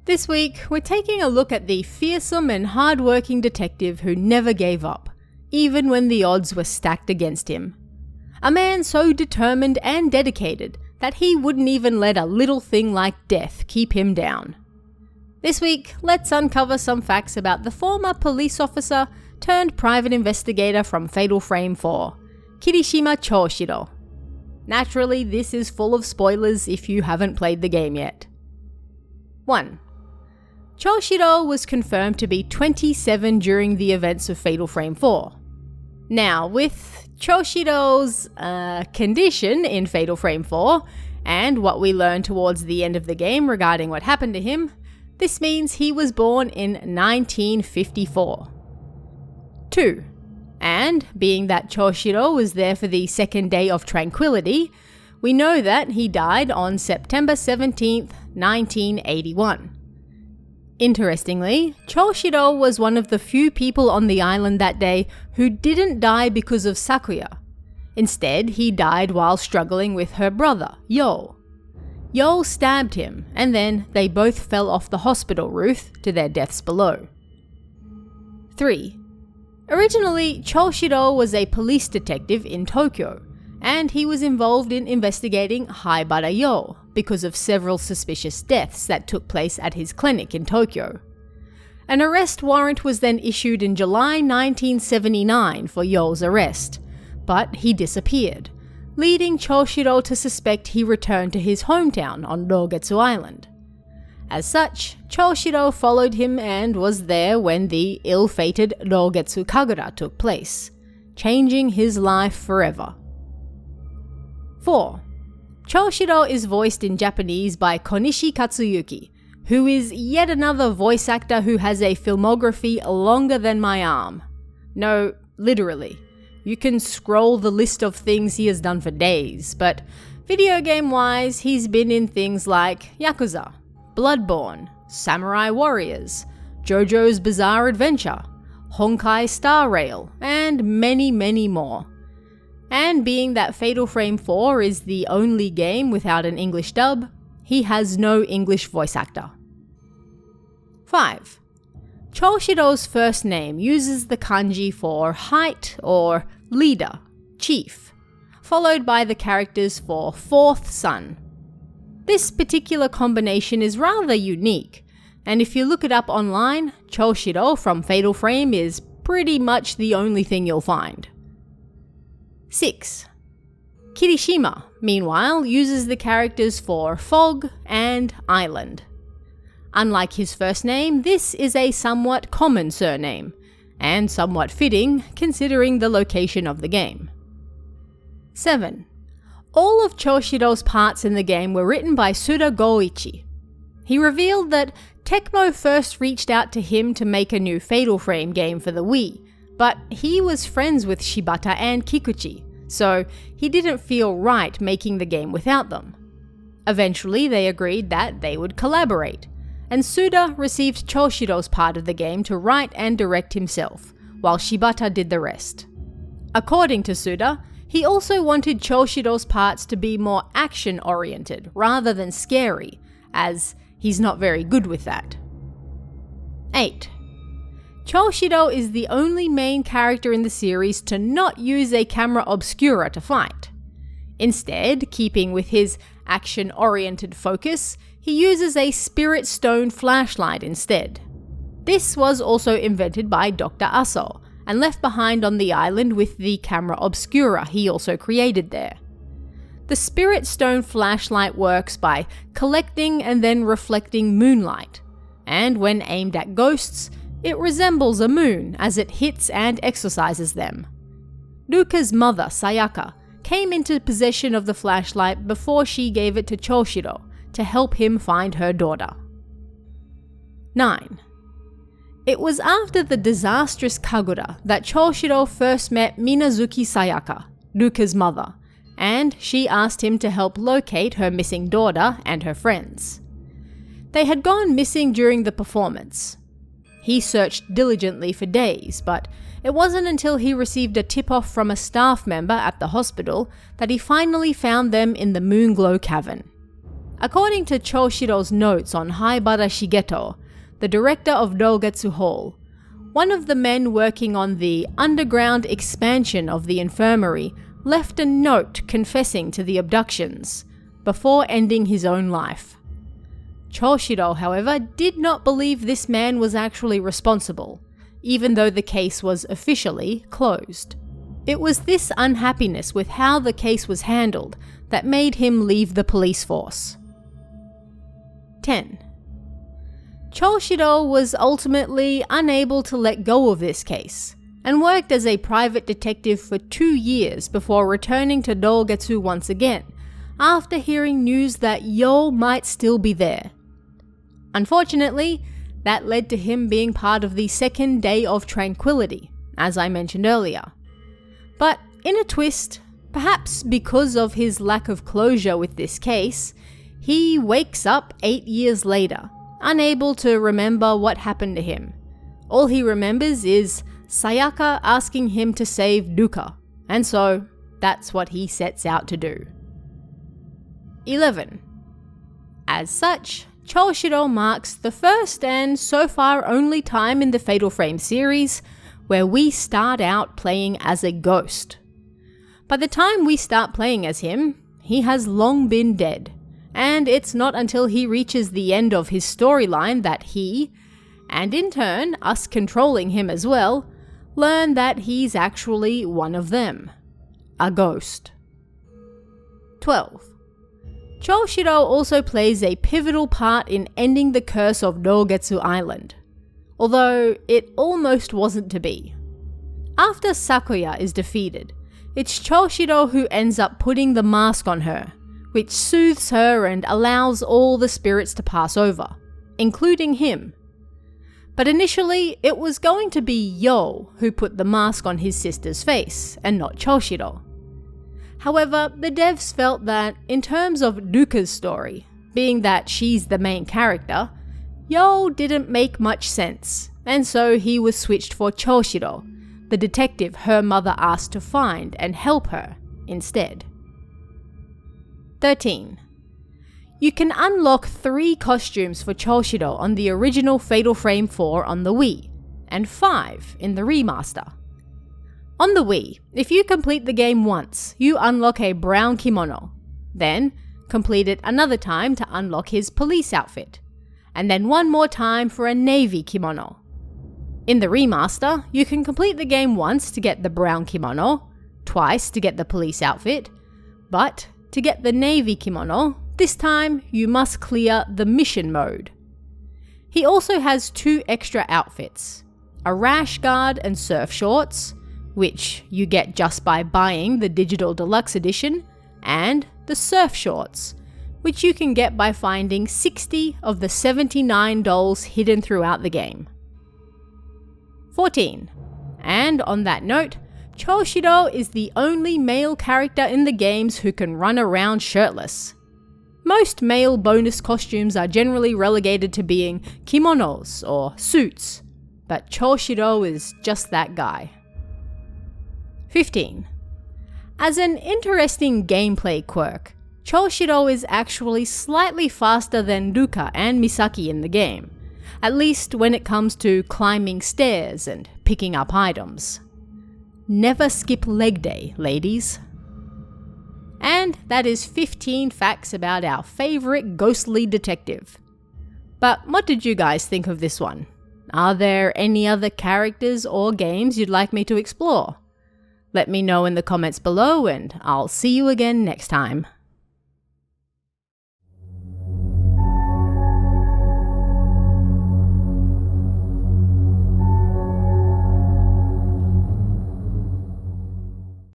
This week, we're taking a look at the fearsome and hard-working detective who never gave up, even when the odds were stacked against him. A man so determined and dedicated that he wouldn't even let a little thing like death keep him down. This week, let's uncover some facts about the former police officer turned private investigator from Fatal Frame 4, Kirishima Choshiro. Naturally, this is full of spoilers if you haven't played the game yet. 1. Choshiro was confirmed to be 27 during the events of Fatal Frame 4. Now, with Choshiro's condition in Fatal Frame 4, and what we learn towards the end of the game regarding what happened to him, this means he was born in 1954. 2. And, being that Choshiro was there for the second day of tranquility, we know that he died on September 17th, 1981. Interestingly, Choshiro was one of the few people on the island that day who didn't die because of Sakuya. Instead, he died while struggling with her brother, Yo. Yo stabbed him, and then they both fell off the hospital roof to their deaths below. 3. Originally, Choshiro was a police detective in Tokyo, and he was involved in investigating Haibara Yo because of several suspicious deaths that took place at his clinic in Tokyo. An arrest warrant was then issued in July 1979 for Yo's arrest, but he disappeared, leading Choshiro to suspect he returned to his hometown on Rogetsu Island. As such, Choshiro followed him and was there when the ill-fated Rogetsu Kagura took place, changing his life forever. 4. Choshiro is voiced in Japanese by Konishi Katsuyuki, who is yet another voice actor who has a filmography longer than my arm. No, literally. You can scroll the list of things he has done for days, but video game-wise, he's been in things like Yakuza, Bloodborne, Samurai Warriors, JoJo's Bizarre Adventure, Honkai Star Rail, and many, many more. And being that Fatal Frame 4 is the only game without an English dub, he has no English voice actor. 5. Choshiro's first name uses the kanji for height or leader, chief, followed by the characters for fourth son. This particular combination is rather unique, and if you look it up online, Choshiro from Fatal Frame is pretty much the only thing you'll find. 6. Kirishima, meanwhile, uses the characters for fog and island. Unlike his first name, this is a somewhat common surname, and somewhat fitting considering the location of the game. 7. All of Choshiro's parts in the game were written by Suda Goichi. He revealed that Tecmo first reached out to him to make a new Fatal Frame game for the Wii, but he was friends with Shibata and Kikuchi, so he didn't feel right making the game without them. Eventually, they agreed that they would collaborate, and Suda received Choshiro's part of the game to write and direct himself, while Shibata did the rest. According to Suda, he also wanted Choshiro's parts to be more action-oriented rather than scary, as he's not very good with that. 8. Choshiro is the only main character in the series to not use a camera obscura to fight. Instead, keeping with his action-oriented focus, he uses a spirit stone flashlight instead. This was also invented by Dr. Aso, and left behind on the island with the camera obscura he also created there. The spirit stone flashlight works by collecting and then reflecting moonlight, and when aimed at ghosts, it resembles a moon as it hits and exorcises them. Ruka's mother, Sayaka, came into possession of the flashlight before she gave it to Choshiro to help him find her daughter. 9. It was after the disastrous Kagura that Choshiro first met Minazuki Sayaka, Ruka's mother, and she asked him to help locate her missing daughter and her friends. They had gone missing during the performance. He searched diligently for days, but it wasn't until he received a tip-off from a staff member at the hospital that he finally found them in the Moonglow Cavern. According to Choshiro's notes on Haibara Shigeto, the director of Dogetsu Hall, one of the men working on the underground expansion of the infirmary left a note confessing to the abductions, before ending his own life. Choshiro, however, did not believe this man was actually responsible, even though the case was officially closed. It was this unhappiness with how the case was handled that made him leave the police force. 10. Choshiro was ultimately unable to let go of this case, and worked as a private detective for 2 years before returning to Dogetsu once again, after hearing news that Yo might still be there. Unfortunately, that led to him being part of the Second Day of Tranquility, as I mentioned earlier. But in a twist, perhaps because of his lack of closure with this case, he wakes up 8 years later, unable to remember what happened to him. All he remembers is Sayaka asking him to save Duka, and so that's what he sets out to do. 11. As such, Choshiro marks the first and so far only time in the Fatal Frame series where we start out playing as a ghost. By the time we start playing as him, he has long been dead, and it's not until he reaches the end of his storyline that he, and in turn us controlling him as well, learn that he's actually one of them, a ghost. 12. Choshiro also plays a pivotal part in ending the curse of Dogetsu Island, although it almost wasn't to be. After Sakuya is defeated, it's Choshiro who ends up putting the mask on her, which soothes her and allows all the spirits to pass over, including him. But initially, it was going to be Yo who put the mask on his sister's face, and not Choshiro. However, the devs felt that, in terms of Duka's story, being that she's the main character, Yo didn't make much sense, and so he was switched for Choshiro, the detective her mother asked to find and help her instead. 13. You can unlock 3 costumes for Choshiro on the original Fatal Frame 4 on the Wii, and 5 in the remaster. On the Wii, if you complete the game once, you unlock a brown kimono, then complete it another time to unlock his police outfit, and then one more time for a navy kimono. In the remaster, you can complete the game once to get the brown kimono, twice to get the police outfit, but to get the navy kimono, this time you must clear the mission mode. He also has 2 extra outfits, a rash guard and surf shorts, which you get just by buying the digital deluxe edition, and the surf shorts, which you can get by finding 60 of the 79 dolls hidden throughout the game. 14. And on that note, Choshiro is the only male character in the games who can run around shirtless. Most male bonus costumes are generally relegated to being kimonos or suits, but Choshiro is just that guy. 15. As an interesting gameplay quirk, Choshiro is actually slightly faster than Duka and Misaki in the game, at least when it comes to climbing stairs and picking up items. Never skip leg day, ladies. And that is 15 facts about our favourite ghostly detective. But what did you guys think of this one? Are there any other characters or games you'd like me to explore? Let me know in the comments below, and I'll see you again next time.